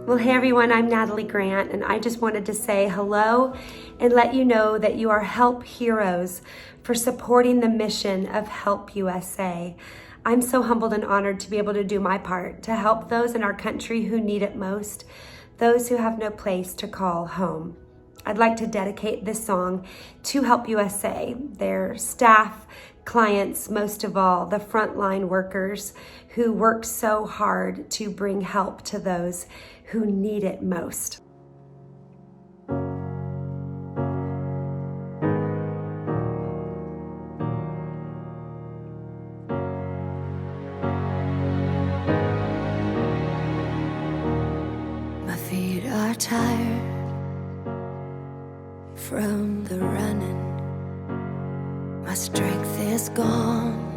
Well, hey everyone, I'm Natalie Grant, and I just wanted to say hello and let you know that you are Help Heroes for supporting the mission of Help USA. I'm so humbled and honored to be able to do my part to help those in our country who need it most, those who have no place to call home. I'd like to dedicate this song to Help USA, their staff, clients, most of all, the frontline workers who work so hard to bring help to those who need it most. My feet are tired from the running. My strength is gone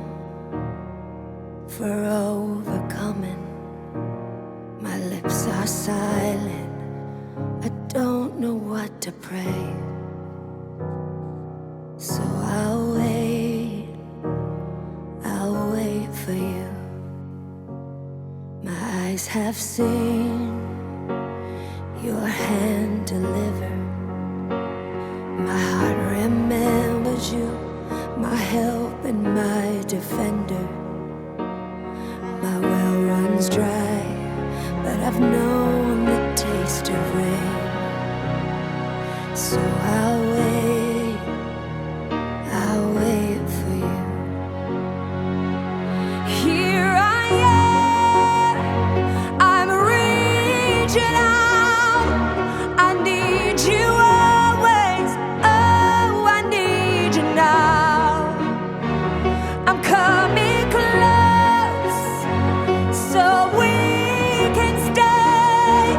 for overcoming. My lips are silent. I don't know what to pray. So I'll wait for you. My eyes have seen your hand deliver. My heart remembers you, my help and my defender. My well runs dry, but I've known the taste of rain. So I'll wait for you. Here I am, I'm reaching out. I need you always, oh, I need you now. I'm coming close, so we can stay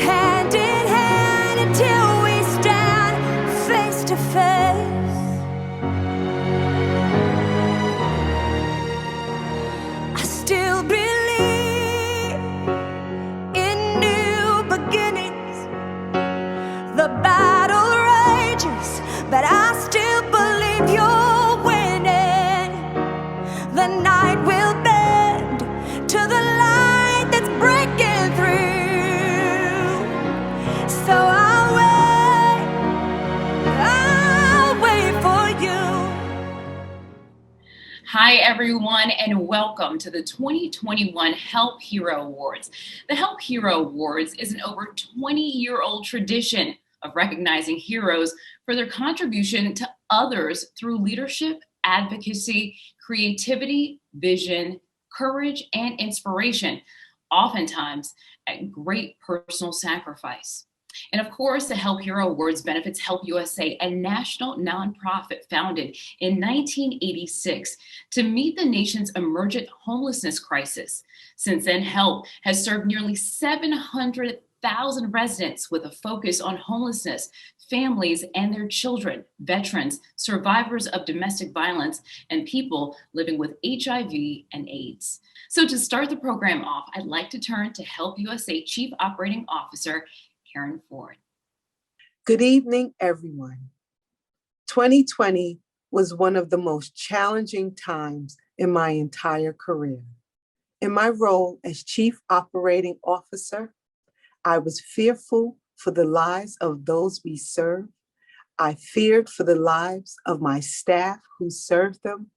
hand in hand until we stand face to face. I still believe in new beginnings. The battle rages, but I still believe you're winning. The night will bend to the light that's breaking through. So I'll wait for you. Hi, everyone, and welcome to the 2021 Help Hero Awards. The Help Hero Awards is an over 20-year-old tradition of recognizing heroes for their contribution to others through leadership, advocacy, creativity, vision, courage, and inspiration, oftentimes at great personal sacrifice. And of course, the Help Hero Awards benefits Help USA, a national nonprofit founded in 1986 to meet the nation's emergent homelessness crisis. Since then, Help has served nearly 700,000 residents with a focus on homelessness, families and their children, veterans, survivors of domestic violence, and people living with HIV and AIDS. So to start the program off, I'd like to turn to Help USA Chief Operating Officer Karen Ford. Good evening, everyone. 2020 was one of the most challenging times in my entire career. In my role as Chief Operating Officer, I was fearful for the lives of those we serve. I feared for the lives of my staff who served them.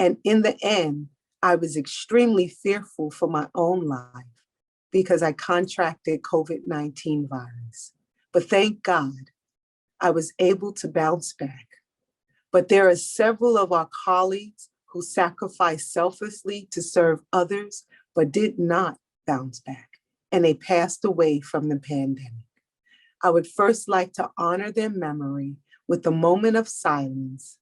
And in the end, I was extremely fearful for my own life because I contracted COVID-19 virus. But thank God, I was able to bounce back. But there are several of our colleagues who sacrificed selflessly to serve others, but did not bounce back, and they passed away from the pandemic. I would first like to honor their memory with a moment of silence.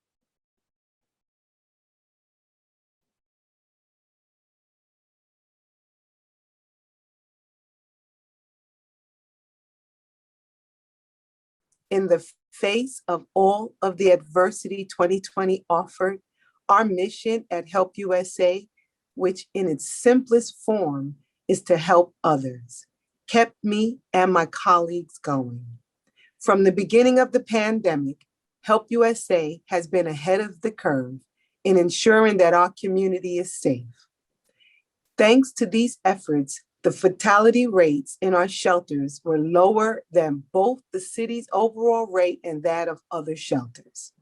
In the face of all of the adversity 2020 offered, our mission at Help USA, which in its simplest form is to help others, kept me and my colleagues going. From the beginning of the pandemic, Help USA has been ahead of the curve in ensuring that our community is safe. Thanks to these efforts, The fatality rates in our shelters were lower than both the city's overall rate and that of other shelters.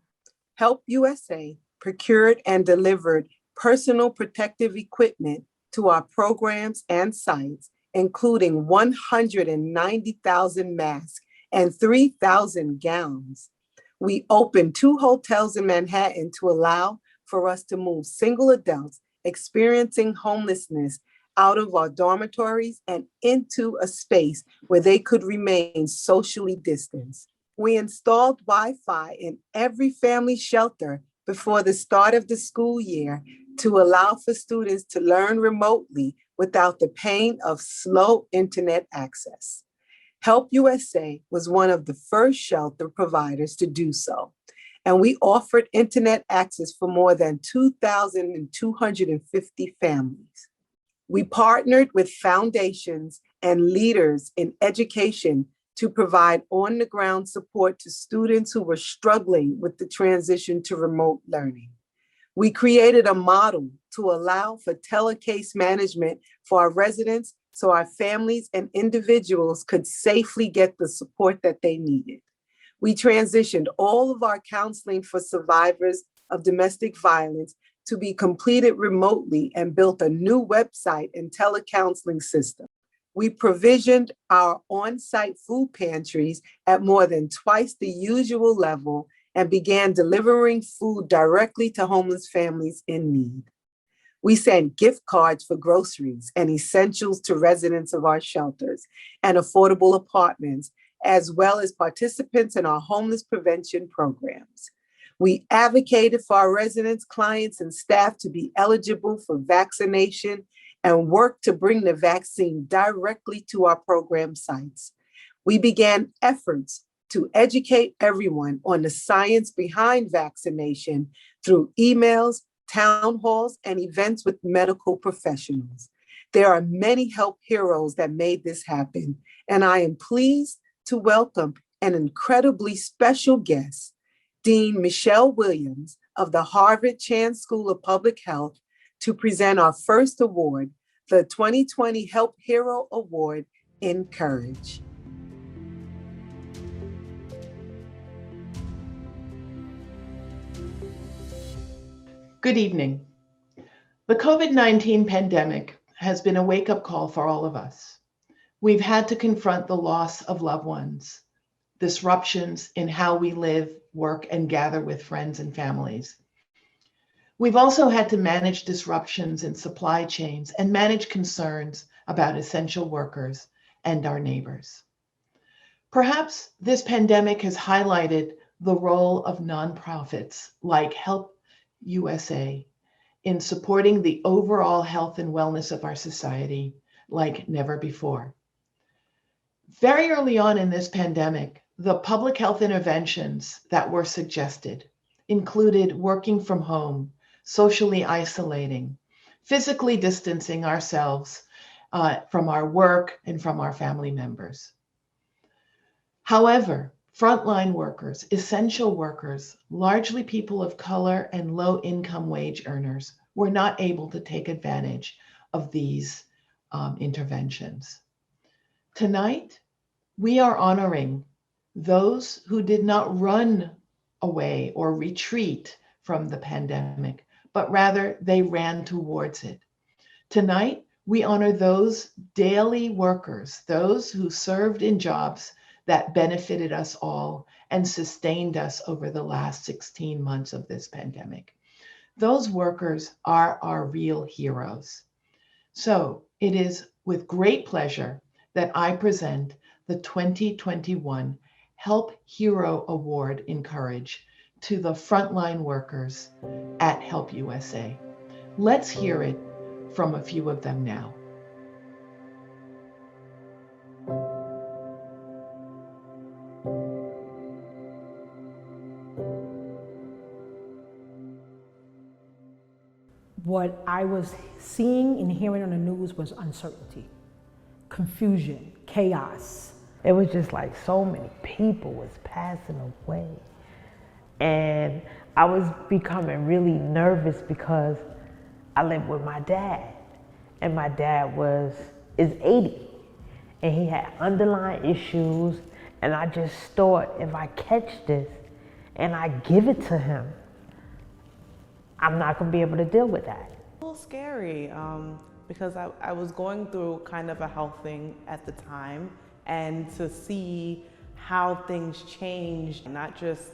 Help USA procured and delivered personal protective equipment to our programs and sites, including 190,000 masks and 3,000 gowns. We opened 2 hotels in Manhattan to allow for us to move single adults experiencing homelessness out of our dormitories and into a space where they could remain socially distanced. We installed Wi-Fi in every family shelter before the start of the school year to allow for students to learn remotely without the pain of slow internet access. Help USA was one of the first shelter providers to do so, and we offered internet access for more than 2,250 families. We partnered with foundations and leaders in education to provide on-the-ground support to students who were struggling with the transition to remote learning. We created a model to allow for telecase management for our residents so our families and individuals could safely get the support that they needed. We transitioned all of our counseling for survivors of domestic violence to be completed remotely and built a new website and telecounseling system. We provisioned our on-site food pantries at more than twice the usual level and began delivering food directly to homeless families in need. We sent gift cards for groceries and essentials to residents of our shelters and affordable apartments, as well as participants in our homeless prevention programs. We advocated for our residents, clients, and staff to be eligible for vaccination and worked to bring the vaccine directly to our program sites. We began efforts to educate everyone on the science behind vaccination through emails, town halls, and events with medical professionals. There are many help heroes that made this happen, and I am pleased to welcome an incredibly special guest, Dean Michelle Williams of the Harvard Chan School of Public Health, to present our first award, the 2020 Help Hero Award in Courage. Good evening. The COVID-19 pandemic has been a wake-up call for all of us. We've had to confront the loss of loved ones, disruptions in how we live, work, and gather with friends and families. We've also had to manage disruptions in supply chains and manage concerns about essential workers and our neighbors. Perhaps this pandemic has highlighted the role of nonprofits like Help USA in supporting the overall health and wellness of our society like never before. Very early on in this pandemic, the public health interventions that were suggested included working from home, socially isolating, physically distancing ourselves from our work and from our family members. However, frontline workers, essential workers, largely people of color and low-income wage earners, were not able to take advantage of these interventions. Tonight, we are honoring those who did not run away or retreat from the pandemic, but rather they ran towards it. Tonight, we honor those daily workers, those who served in jobs that benefited us all and sustained us over the last 16 months of this pandemic. Those workers are our real heroes. So it is with great pleasure that I present the 2021 Help Hero Award in Courage to the frontline workers at Help USA. Let's hear it from a few of them now. What I was seeing and hearing on the news was uncertainty, confusion, chaos. It was just like so many people was passing away. And I was becoming really nervous because I lived with my dad. And my dad was is 80. And he had underlying issues, and I just thought, if I catch this and I give it to him, I'm not gonna be able to deal with that. A little scary, because I was going through kind of a health thing at the time, and to see how things changed, not just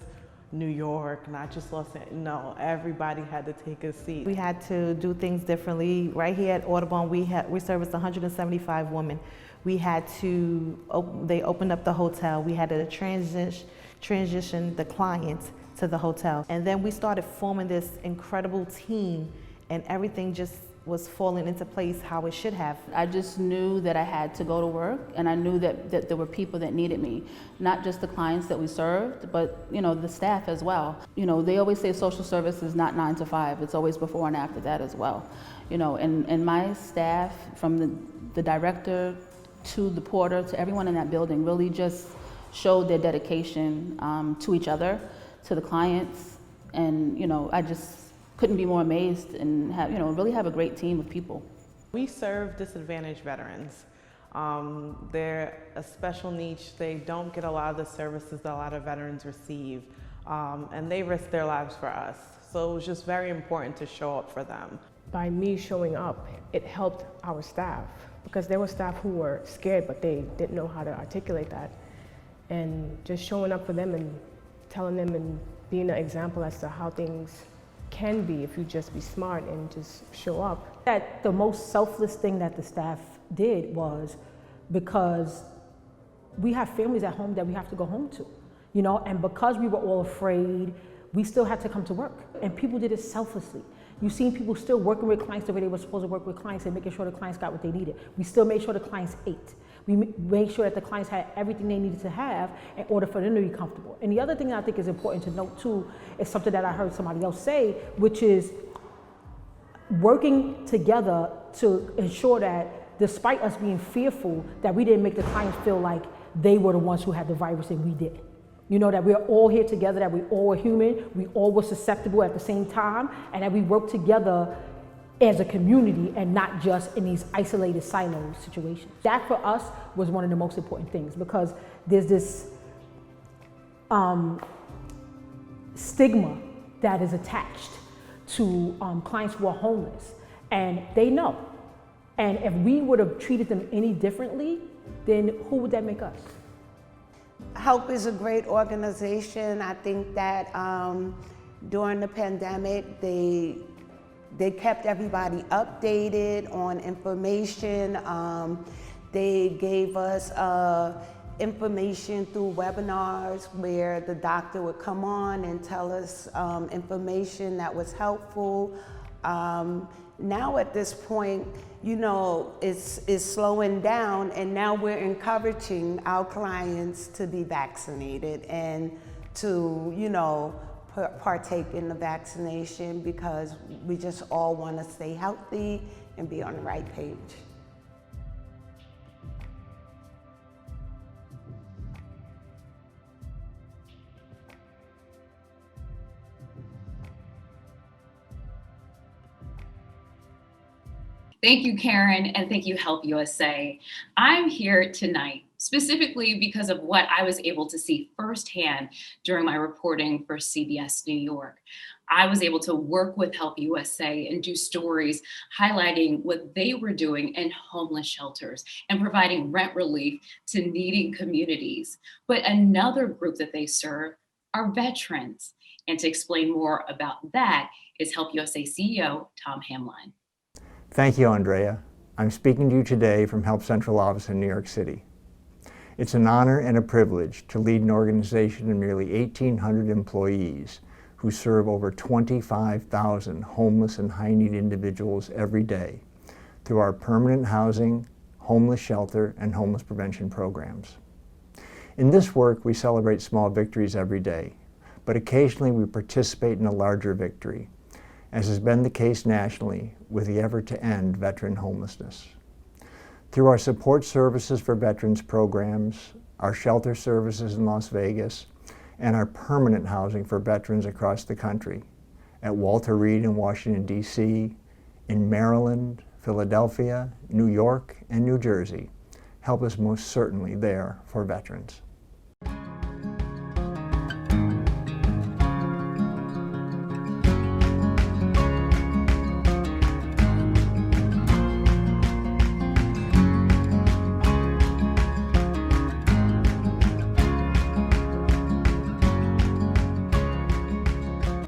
New York, not just Los Angeles, no, everybody had to take a seat. We had to do things differently. Right here at Audubon, we serviced 175 women. We had to, they opened up the hotel. We had to transition the clients to the hotel. And then we started forming this incredible team, and everything just was falling into place how it should have. I just knew that I had to go to work, and I knew that there were people that needed me, not just the clients that we served, but the staff as well. They always say social service is not 9 to 5, it's always before and after that as well. And my staff, from the director to the porter to everyone in that building, really just showed their dedication to each other, to the clients, and I just couldn't be more amazed and really have a great team of people. We serve disadvantaged veterans. They're a special niche. They don't get a lot of the services that a lot of veterans receive, and they risk their lives for us. So it was just very important to show up for them. By me showing up, it helped our staff, because there were staff who were scared, but they didn't know how to articulate that. And just showing up for them and telling them and being an example as to how things can be if you just be smart and just show up. That the most selfless thing that the staff did was, because we have families at home that we have to go home to, and because we were all afraid, we still had to come to work, and people did it selflessly. You've seen people still working with clients the way they were supposed to work with clients and making sure the clients got what they needed. We still made sure the clients ate. We made sure that the clients had everything they needed to have in order for them to be comfortable. And the other thing that I think is important to note too is something that I heard somebody else say, which is working together to ensure that despite us being fearful, that we didn't make the clients feel like they were the ones who had the virus and we didn't. That we're all here together, that we all were human, we all were susceptible at the same time, and that we work together as a community and not just in these isolated silo situations. That for us was one of the most important things, because there's this stigma that is attached to clients who are homeless, and they know. And if we would have treated them any differently, then who would that make us? HELP is a great organization. I think that during the pandemic, they kept everybody updated on information. They gave us information through webinars where the doctor would come on and tell us information that was helpful. Now at this point, it's slowing down, and now we're encouraging our clients to be vaccinated and to, partake in the vaccination, because we just all want to stay healthy and be on the right page. Thank you, Karen, and thank you, Help USA. I'm here tonight specifically because of what I was able to see firsthand during my reporting for CBS New York. I was able to work with Help USA and do stories highlighting what they were doing in homeless shelters and providing rent relief to needing communities. But another group that they serve are veterans. And to explain more about that is Help USA CEO, Tom Hamline. Thank you, Aundrea. I'm speaking to you today from Help Central Office in New York City. It's an honor and a privilege to lead an organization of nearly 1,800 employees who serve over 25,000 homeless and high-need individuals every day through our permanent housing, homeless shelter, and homeless prevention programs. In this work, we celebrate small victories every day, but occasionally we participate in a larger victory, as has been the case nationally with the effort to end veteran homelessness. Through our support services for veterans programs, our shelter services in Las Vegas, and our permanent housing for veterans across the country, at Walter Reed in Washington, D.C., in Maryland, Philadelphia, New York, and New Jersey. Help is most certainly there for veterans.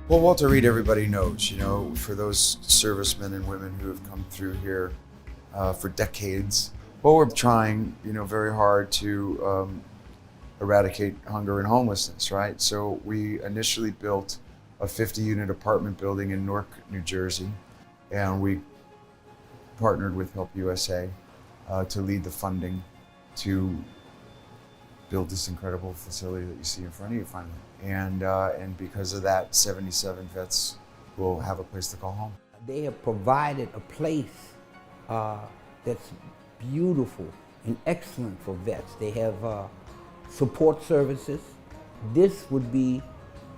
Well, Walter Reed, everybody knows, for those servicemen and women who have come through here for decades. Well, we're trying, very hard to eradicate hunger and homelessness, right? So we initially built a 50-unit apartment building in Newark, New Jersey, and we partnered with Help USA to lead the funding to build this incredible facility that you see in front of you finally. And because of that, 77 vets will have a place to call home. They have provided a place that's beautiful and excellent for vets. They have support services. This would be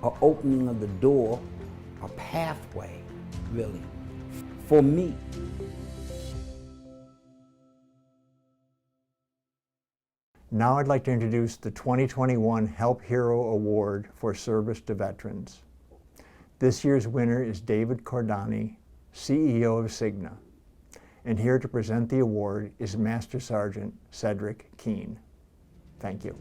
an opening of the door, a pathway, really, for me. Now I'd like to introduce the 2021 Help Hero Award for Service to Veterans. This year's winner is David Cordani, CEO of Cigna. And here to present the award is Master Sergeant Cedric Keene. Thank you.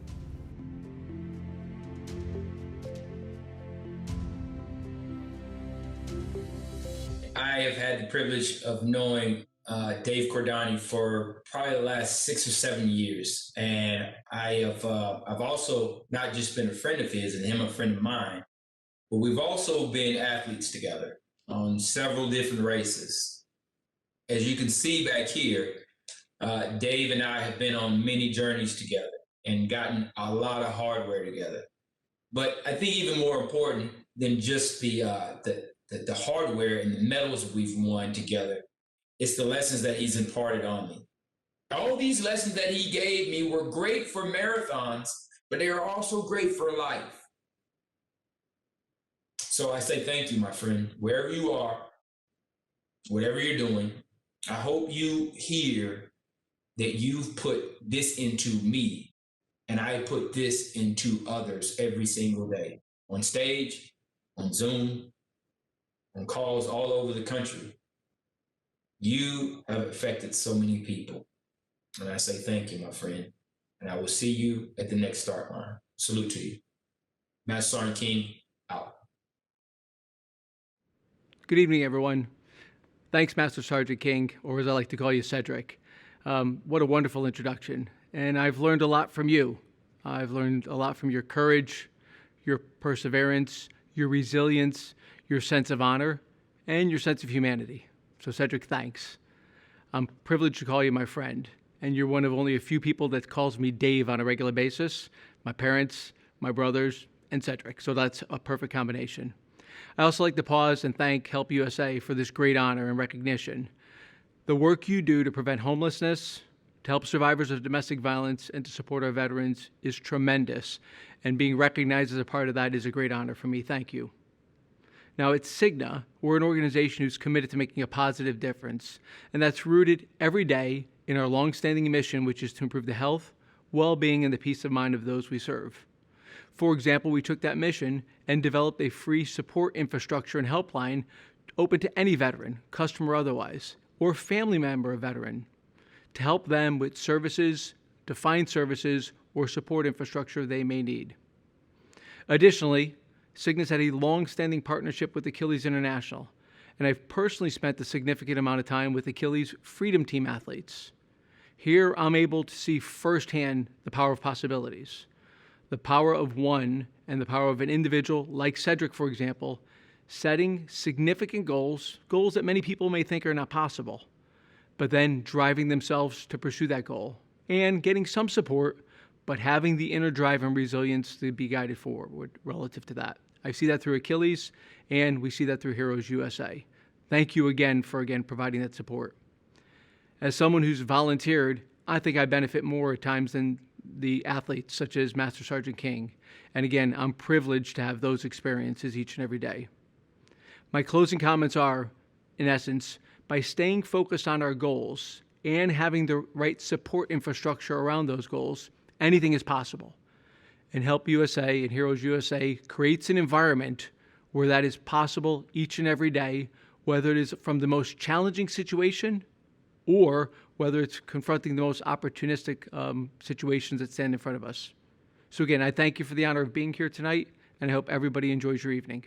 I have had the privilege of knowing Dave Cordani for probably the last 6 or 7 years. And I've also not just been a friend of his and him a friend of mine, but we've also been athletes together on several different races. As you can see back here, Dave and I have been on many journeys together and gotten a lot of hardware together. But I think even more important than just the hardware and the medals we've won together, it's the lessons that he's imparted on me. All these lessons that he gave me were great for marathons, but they are also great for life. So I say thank you, my friend, wherever you are, whatever you're doing. I hope you hear that you've put this into me, and I put this into others every single day, on stage, on Zoom, on calls all over the country. You have affected so many people. And I say thank you, my friend. And I will see you at the next start line. Salute to you. Master Sergeant King, out. Good evening, everyone. Thanks, Master Sergeant King, or as I like to call you, Cedric. What a wonderful introduction. And I've learned a lot from you. I've learned a lot from your courage, your perseverance, your resilience, your sense of honor, and your sense of humanity. So Cedric, thanks. I'm privileged to call you my friend, and you're one of only a few people that calls me Dave on a regular basis, my parents, my brothers, and Cedric, so that's a perfect combination. I also like to pause and thank Help USA for this great honor and recognition. The work you do to prevent homelessness, to help survivors of domestic violence, and to support our veterans is tremendous, and being recognized as a part of that is a great honor for me. Thank you. Now, at Cigna, we're an organization who's committed to making a positive difference, and that's rooted every day in our longstanding mission, which is to improve the health, well-being, and the peace of mind of those we serve. For example, we took that mission and developed a free support infrastructure and helpline open to any veteran, customer or otherwise, or family member of veteran, to help them with services, to find services, or support infrastructure they may need. Additionally, Cigna's had a long-standing partnership with Achilles International, and I've personally spent a significant amount of time with Achilles Freedom Team athletes. Here, I'm able to see firsthand the power of possibilities, the power of one, and the power of an individual like Cedric, for example, setting significant goals that many people may think are not possible, but then driving themselves to pursue that goal, and getting some support, but having the inner drive and resilience to be guided forward relative to that. I see that through Achilles, and we see that through Heroes USA. Thank you again for providing that support. As someone who's volunteered, I think I benefit more at times than the athletes, such as Master Sergeant King. And again, I'm privileged to have those experiences each and every day. My closing comments are, in essence, by staying focused on our goals and having the right support infrastructure around those goals, anything is possible. And Help USA and Heroes USA creates an environment where that is possible each and every day, whether it is from the most challenging situation or whether it's confronting the most opportunistic situations that stand in front of us. So again, I thank you for the honor of being here tonight, and I hope everybody enjoys your evening.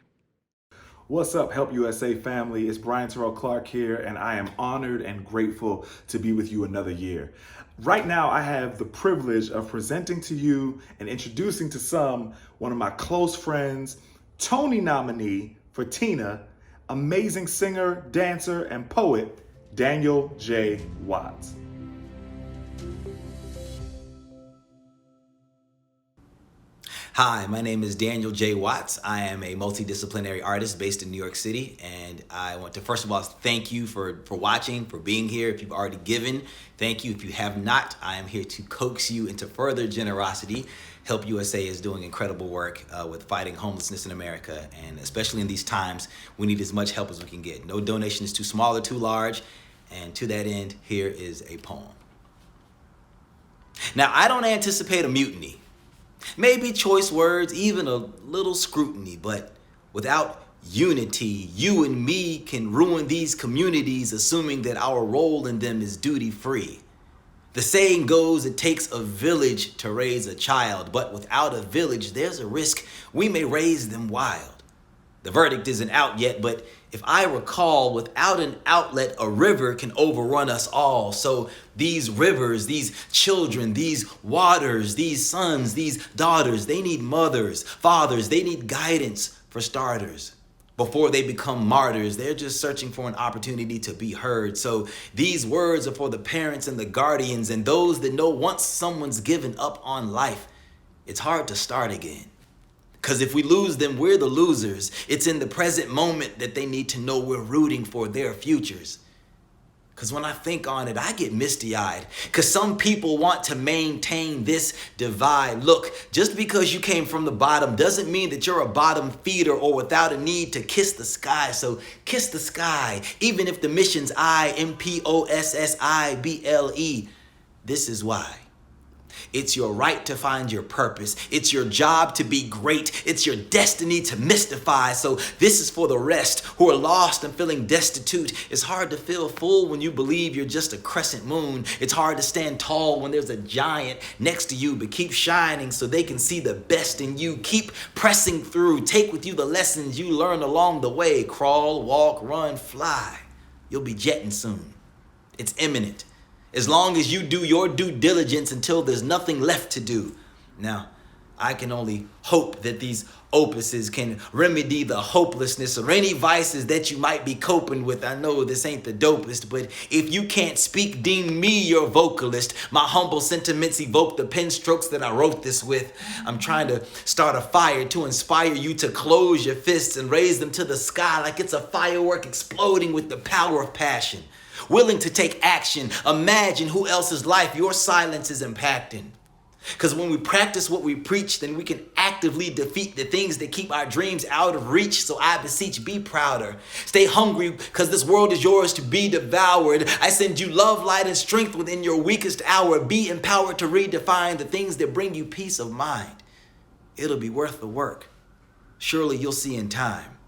What's up, Help USA family? It's Brian Terrell Clark here, and I am honored and grateful to be with you another year. Right now, I have the privilege of presenting to you and introducing to some one of my close friends, Tony nominee for Tina, amazing singer, dancer, and poet, Daniel J. Watts. Hi, my name is Daniel J. Watts. I am a multidisciplinary artist based in New York City, and I want to first of all thank you for watching, for being here. If you've already given, thank you. If you have not, I am here to coax you into further generosity. Help USA is doing incredible work with fighting homelessness in America, and especially in these times, we need as much help as we can get. No donation is too small or too large, and to that end, here is a poem. Now, I don't anticipate a mutiny. Maybe choice words, even a little scrutiny, but without unity, you and me can ruin these communities, assuming that our role in them is duty-free. The saying goes, it takes a village to raise a child, but without a village, there's a risk we may raise them wild. The verdict isn't out yet, but if I recall, without an outlet, a river can overrun us all. So these rivers, these children, these waters, these sons, these daughters, they need mothers, fathers, they need guidance for starters. Before they become martyrs, they're just searching for an opportunity to be heard. So these words are for the parents and the guardians and those that know once someone's given up on life, it's hard to start again. Because if we lose them, we're the losers. It's in the present moment that they need to know we're rooting for their futures. Because when I think on it, I get misty-eyed. Because some people want to maintain this divide. Look, just because you came from the bottom doesn't mean that you're a bottom feeder or without a need to kiss the sky. So kiss the sky, even if the mission's IMPOSSIBLE. This is why. It's your right to find your purpose. It's your job to be great. It's your destiny to mystify. So this is for the rest who are lost and feeling destitute. It's hard to feel full when you believe you're just a crescent moon. It's hard to stand tall when there's a giant next to you, but keep shining so they can see the best in you. Keep pressing through. Take with you the lessons you learn along the way. Crawl, walk, run, fly. You'll be jetting soon. It's imminent. As long as you do your due diligence until there's nothing left to do. Now, I can only hope that these opuses can remedy the hopelessness or any vices that you might be coping with. I know this ain't the dopest, but if you can't speak, deem me your vocalist. My humble sentiments evoke the pen strokes that I wrote this with. I'm trying to start a fire to inspire you to close your fists and raise them to the sky like it's a firework exploding with the power of passion. Willing to take action. Imagine who else's life your silence is impacting. Because when we practice what we preach, then we can actively defeat the things that keep our dreams out of reach. So I beseech, be prouder. Stay hungry, because this world is yours to be devoured. I send you love, light, and strength within your weakest hour. Be empowered to redefine the things that bring you peace of mind. It'll be worth the work. Surely you'll see in time.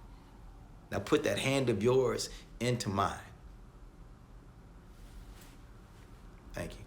Now put that hand of yours into mine. Thank you.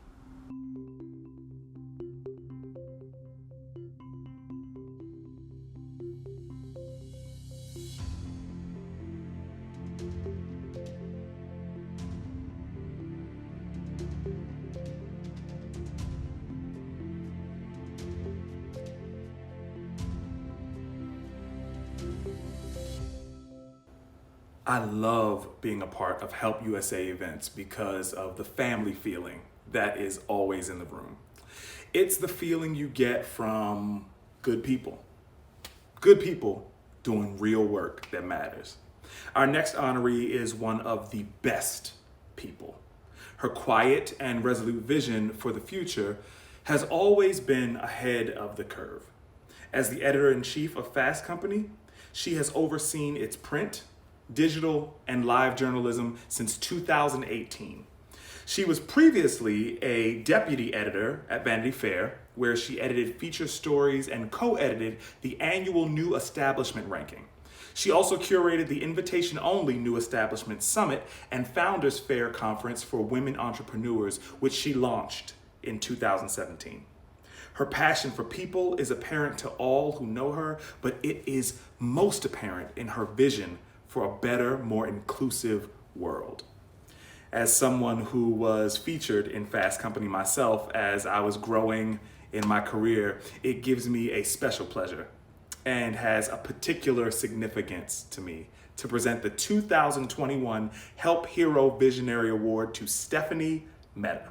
I love being a part of Help USA events because of the family feeling that is always in the room. It's the feeling you get from good people doing real work that matters. Our next honoree is one of the best people. Her quiet and resolute vision for the future has always been ahead of the curve. As the editor-in-chief of Fast Company, she has overseen its print, digital, and live journalism since 2018. She was previously a deputy editor at Vanity Fair, where she edited feature stories and co-edited the annual New Establishment ranking. She also curated the invitation-only New Establishment Summit and Founders Fair Conference for Women Entrepreneurs, which she launched in 2017. Her passion for people is apparent to all who know her, but it is most apparent in her vision for a better, more inclusive world. As someone who was featured in Fast Company myself as I was growing in my career, it gives me a special pleasure and has a particular significance to me to present the 2021 Help Hero Visionary Award to Stephanie Mehta.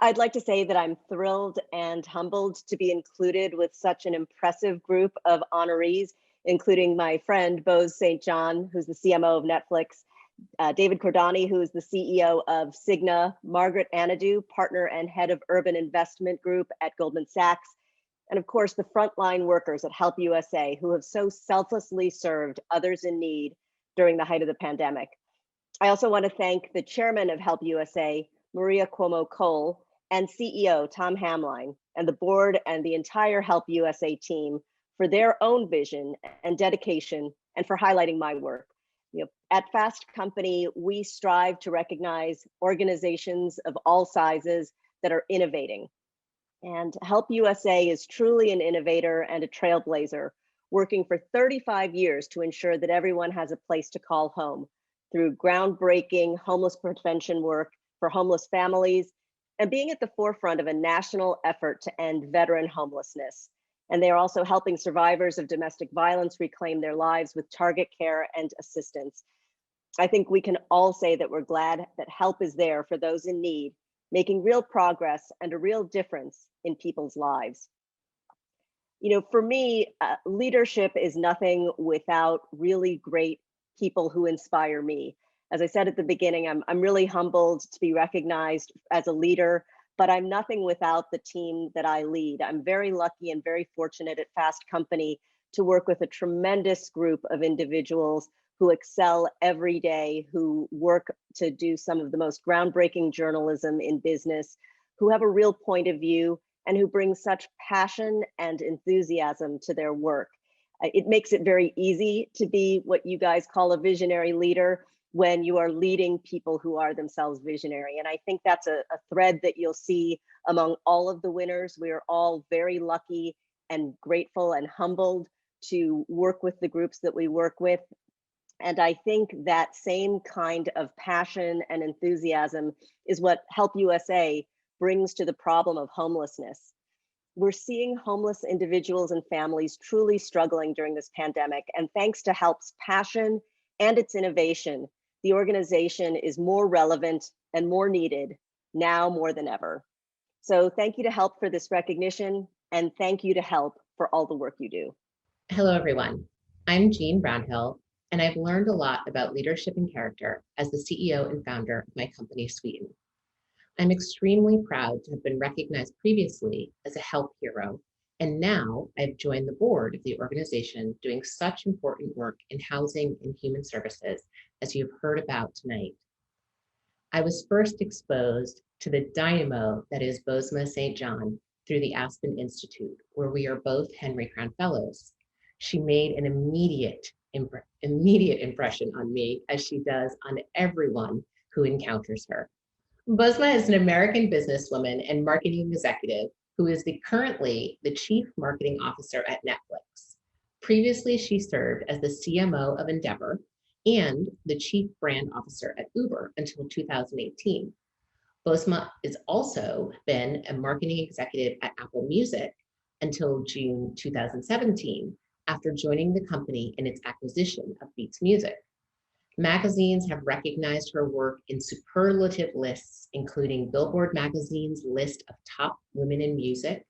I'd like to say that I'm thrilled and humbled to be included with such an impressive group of honorees, including my friend Bose St. John, who's the CMO of Netflix, David Cordani, who is the CEO of Cigna, Margaret Anadu, partner and head of Urban Investment Group at Goldman Sachs, and of course the frontline workers at Help USA, who have so selflessly served others in need during the height of the pandemic. I also want to thank the chairman of Help USA, Maria Cuomo Cole, and CEO Tom Hamline, and the board and the entire Help USA team for their own vision and dedication, and for highlighting my work. At Fast Company, we strive to recognize organizations of all sizes that are innovating. And Help USA is truly an innovator and a trailblazer, working for 35 years to ensure that everyone has a place to call home through groundbreaking homeless prevention work for homeless families, and being at the forefront of a national effort to end veteran homelessness. And they are also helping survivors of domestic violence reclaim their lives with target care and assistance. I think we can all say that we're glad that help is there for those in need, making real progress and a real difference in people's lives. For me, leadership is nothing without really great people who inspire me. As I said at the beginning, I'm really humbled to be recognized as a leader, but I'm nothing without the team that I lead. I'm very lucky and very fortunate at Fast Company to work with a tremendous group of individuals who excel every day, who work to do some of the most groundbreaking journalism in business, who have a real point of view, and who bring such passion and enthusiasm to their work. It makes it very easy to be what you guys call a visionary leader when you are leading people who are themselves visionary. And I think that's a thread that you'll see among all of the winners. We are all very lucky and grateful and humbled to work with the groups that we work with. And I think that same kind of passion and enthusiasm is what Help USA brings to the problem of homelessness. We're seeing homeless individuals and families truly struggling during this pandemic. And thanks to Help's passion and its innovation, the organization is more relevant and more needed now more than ever. So thank you to Help for this recognition, and thank you to Help for all the work you do. Hello, everyone. I'm Jean Brownhill, and I've learned a lot about leadership and character as the CEO and founder of my company, Sweeten. I'm extremely proud to have been recognized previously as a Help Hero, and now I've joined the board of the organization doing such important work in housing and human services, as you've heard about tonight. I was first exposed to the dynamo that is Bozoma St. John through the Aspen Institute, where we are both Henry Crown Fellows. She made an immediate impression on me, as she does on everyone who encounters her. Bozoma is an American businesswoman and marketing executive who is currently the Chief Marketing Officer at Netflix. Previously, she served as the CMO of Endeavor and the Chief Brand Officer at Uber until 2018. Bozoma has also been a marketing executive at Apple Music until June 2017, after joining the company in its acquisition of Beats Music. Magazines have recognized her work in superlative lists, including Billboard Magazine's list of top women in music,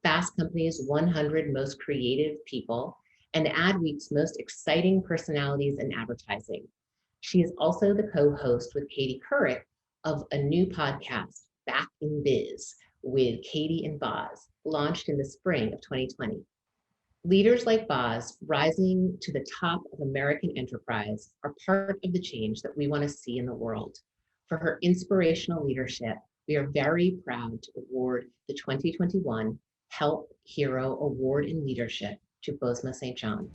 Fast Company's 100 most creative people, and Adweek's most exciting personalities in advertising. She is also the co-host with Katie Couric of a new podcast, Back in Biz with Katie and Boz, launched in the spring of 2020. Leaders like Boz, rising to the top of American enterprise, are part of the change that we want to see in the world. For her inspirational leadership, we are very proud to award the 2021 Help Hero Award in Leadership to Bozoma St. John.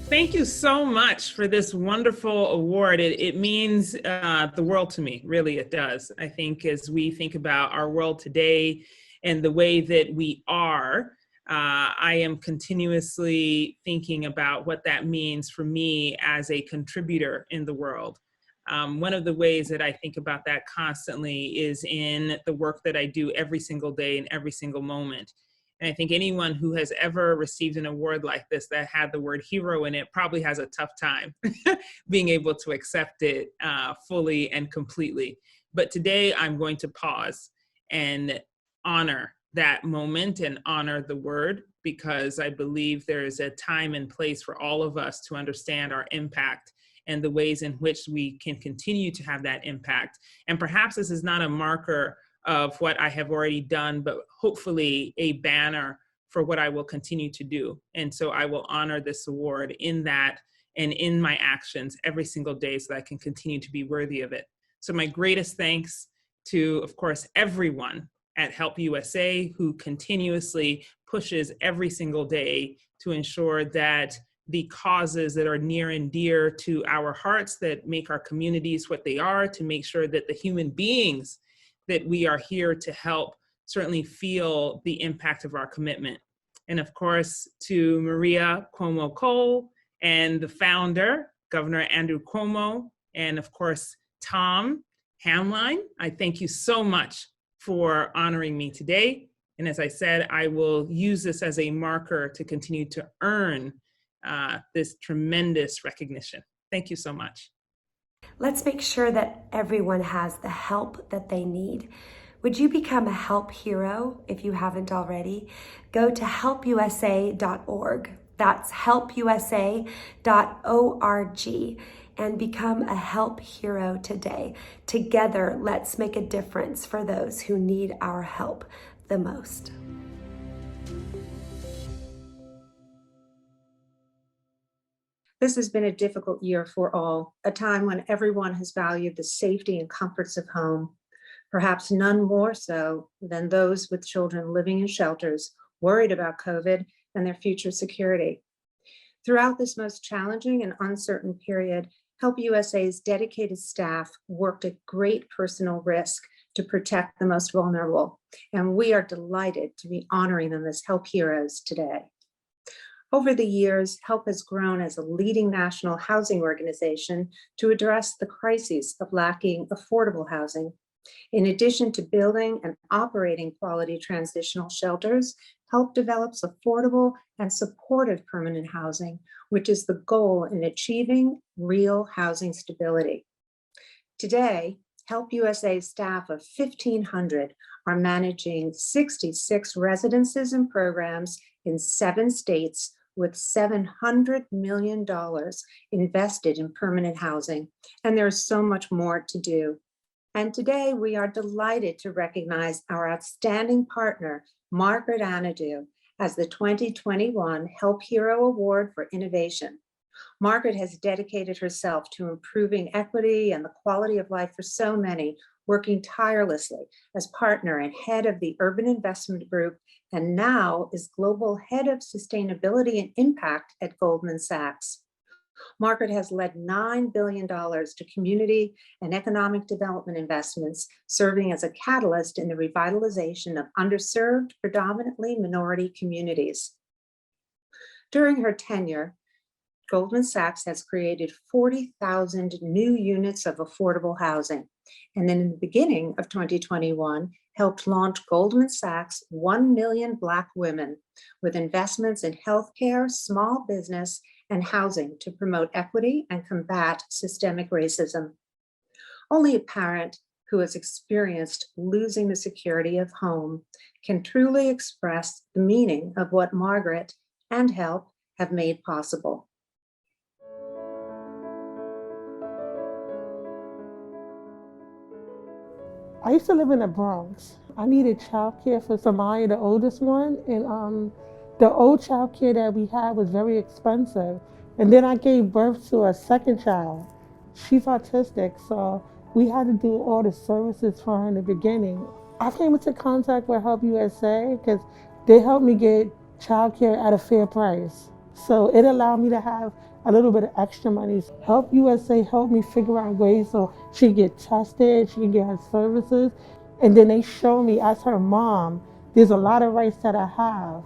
Thank you so much for this wonderful award. It means the world to me, really it does. I think as we think about our world today and the way that we are, I am continuously thinking about what that means for me as a contributor in the world. One of the ways that I think about that constantly is in the work that I do every single day and every single moment. And I think anyone who has ever received an award like this that had the word hero in it probably has a tough time being able to accept it fully and completely. But today I'm going to pause and honor that moment and honor the word, because I believe there is a time and place for all of us to understand our impact and the ways in which we can continue to have that impact. And perhaps this is not a marker of what I have already done, but hopefully a banner for what I will continue to do. And so I will honor this award in that and in my actions every single day so that I can continue to be worthy of it. So my greatest thanks to, of course, everyone at Help USA who continuously pushes every single day to ensure that the causes that are near and dear to our hearts, that make our communities what they are, to make sure that the human beings that we are here to help certainly feel the impact of our commitment. And of course, to Maria Cuomo Cole and the founder, Governor Andrew Cuomo, and of course, Tom Hamline, I thank you so much for honoring me today. And as I said, I will use this as a marker to continue to earn this tremendous recognition. Thank you so much. Let's make sure that everyone has the help that they need. Would you become a help hero if you haven't already? Go to helpusa.org. That's helpusa.org and become a help hero today. Together, let's make a difference for those who need our help the most. This has been a difficult year for all, a time when everyone has valued the safety and comforts of home, perhaps none more so than those with children living in shelters, worried about COVID and their future security. Throughout this most challenging and uncertain period, Help USA's dedicated staff worked at great personal risk to protect the most vulnerable, and we are delighted to be honoring them as Help Heroes today. Over the years, HELP has grown as a leading national housing organization to address the crises of lacking affordable housing. In addition to building and operating quality transitional shelters, HELP develops affordable and supportive permanent housing, which is the goal in achieving real housing stability. Today, HELP USA's staff of 1,500 are managing 66 residences and programs in 7 states with $700 million invested in permanent housing, and there's so much more to do. And today we are delighted to recognize our outstanding partner, Margaret Anadu, as the 2021 Help Hero Award for Innovation. Margaret has dedicated herself to improving equity and the quality of life for so many, working tirelessly as partner and head of the Urban Investment Group, and now is Global Head of Sustainability and Impact at Goldman Sachs. Margaret has led $9 billion to community and economic development investments, serving as a catalyst in the revitalization of underserved, predominantly minority communities. During her tenure, Goldman Sachs has created 40,000 new units of affordable housing, and then in the beginning of 2021, helped launch Goldman Sachs 1 Million Black Women with investments in healthcare, small business, and housing to promote equity and combat systemic racism. Only a parent who has experienced losing the security of home can truly express the meaning of what Margaret and HELP have made possible. I used to live in the Bronx. I needed childcare for Samaya, the oldest one, and the old childcare that we had was very expensive. And then I gave birth to a second child. She's autistic, so we had to do all the services for her in the beginning. I came into contact with Help USA because they helped me get childcare at a fair price. So it allowed me to have a little bit of extra money. Help USA helped me figure out ways so she could get tested, she could get her services. And then they showed me, as her mom, there's a lot of rights that I have.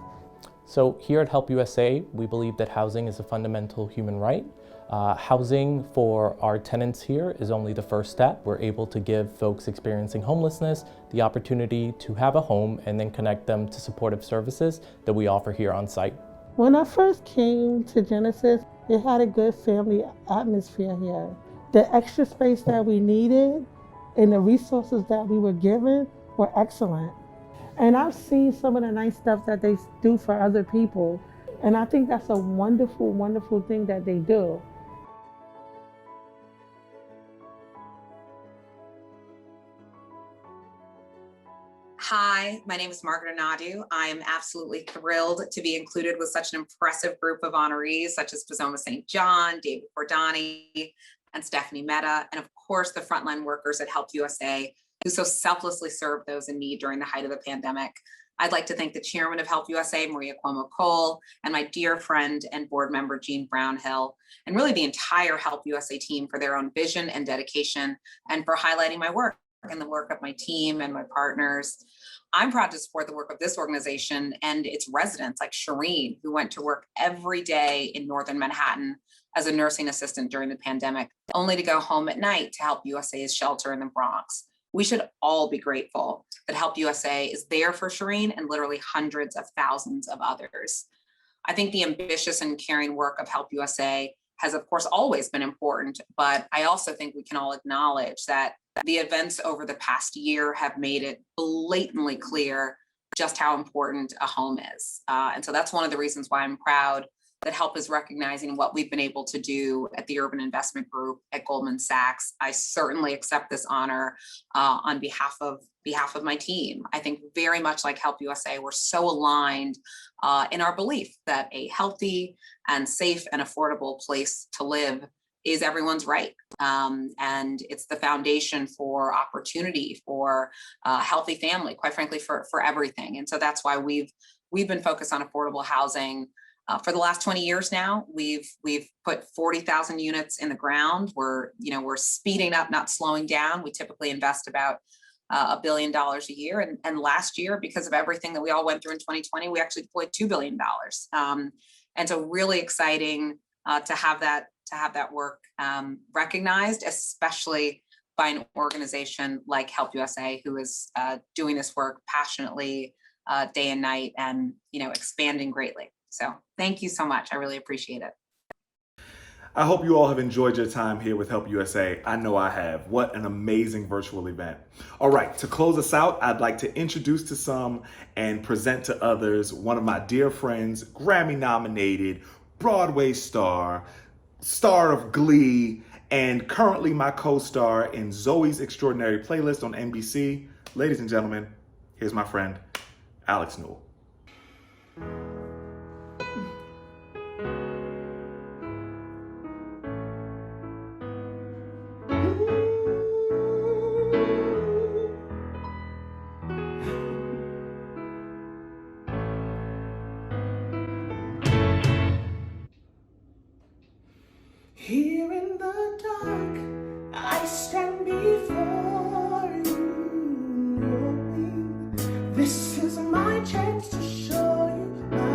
So here at Help USA, we believe that housing is a fundamental human right. Housing for our tenants here is only the first step. We're able to give folks experiencing homelessness the opportunity to have a home and then connect them to supportive services that we offer here on site. When I first came to Genesis, it had a good family atmosphere here. The extra space that we needed and the resources that we were given were excellent. And I've seen some of the nice stuff that they do for other people. And I think that's a wonderful, wonderful thing that they do. Hi, my name is Margaret Anadu. I am absolutely thrilled to be included with such an impressive group of honorees, such as Bozoma St. John, David Cordani, and Stephanie Mehta, and of course the frontline workers at Help USA, who so selflessly served those in need during the height of the pandemic. I'd like to thank the chairman of Help USA, Maria Cuomo-Cole, and my dear friend and board member, Jean Brownhill, and really the entire Help USA team for their own vision and dedication, and for highlighting my work and the work of my team and my partners. I'm proud to support the work of this organization and its residents like Shireen, who went to work every day in Northern Manhattan as a nursing assistant during the pandemic, only to go home at night to Help USA's shelter in the Bronx. We should all be grateful that Help USA is there for Shireen and literally hundreds of thousands of others. I think the ambitious and caring work of Help USA has, of course, always been important, but I also think we can all acknowledge that the events over the past year have made it blatantly clear just how important a home is. And so that's one of the reasons why I'm proud that Help is recognizing what we've been able to do at the Urban Investment Group at Goldman Sachs. I certainly accept this honor on behalf of my team. I think very much like Help USA, we're so aligned in our belief that a healthy and safe and affordable place to live is everyone's right. And it's the foundation for opportunity, for a healthy family, quite frankly, for everything. And so that's why we've been focused on affordable housing for the last 20 years now. We've put 40,000 units in the ground. We're speeding up, not slowing down. We typically invest about $1 billion a year. And last year, because of everything that we all went through in 2020, we actually deployed $2 billion. And so really exciting to have that work recognized, especially by an organization like Help USA, who is doing this work passionately day and night and expanding greatly. So thank you so much. I really appreciate it. I hope you all have enjoyed your time here with Help USA. I know I have. What an amazing virtual event. All right, to close us out, I'd like to introduce to some and present to others one of my dear friends, Grammy nominated, Broadway star of Glee, and currently my co-star in Zoe's Extraordinary Playlist on NBC. Ladies and gentlemen, here's my friend, Alex Newell. Here in the dark, I stand before you, knowing this is my chance to show you my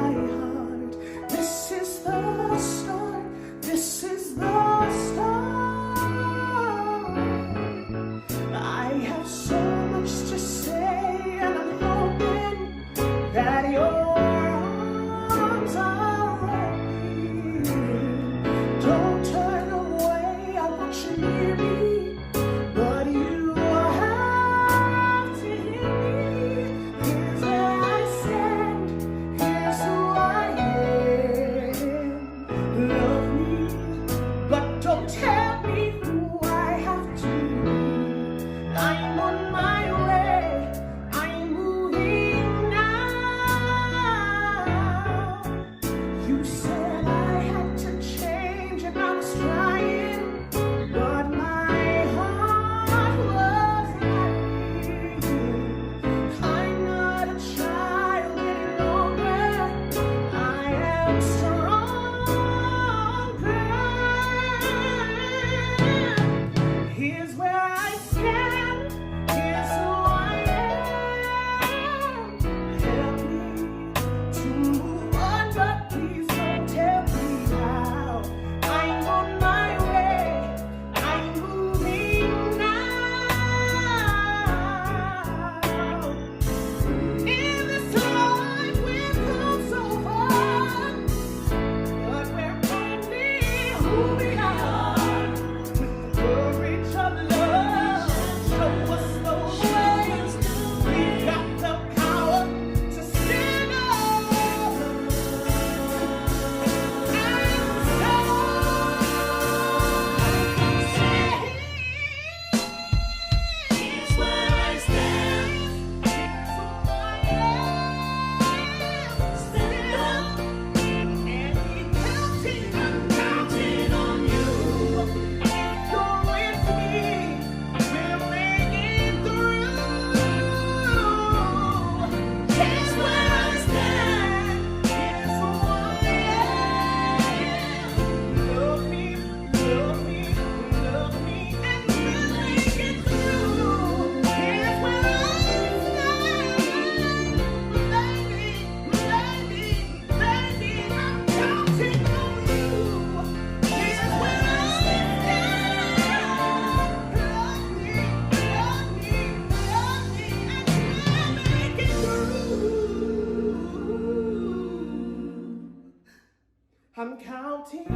counting.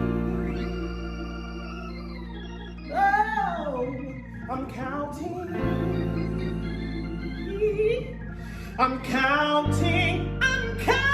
Oh, I'm counting. I'm counting. I'm counting.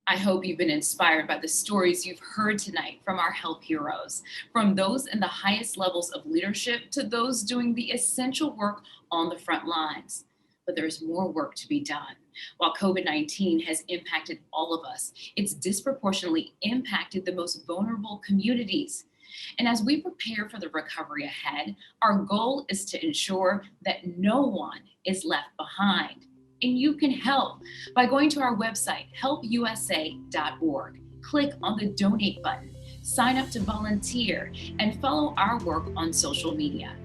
I hope you've been inspired by the stories you've heard tonight from our Help Heroes, from those in the highest levels of leadership to those doing the essential work on the front lines. But there's more work to be done. While COVID-19 has impacted all of us, it's disproportionately impacted the most vulnerable communities. And as we prepare for the recovery ahead, our goal is to ensure that no one is left behind. And you can help by going to our website, helpusa.org. Click on the donate button, sign up to volunteer, and follow our work on social media.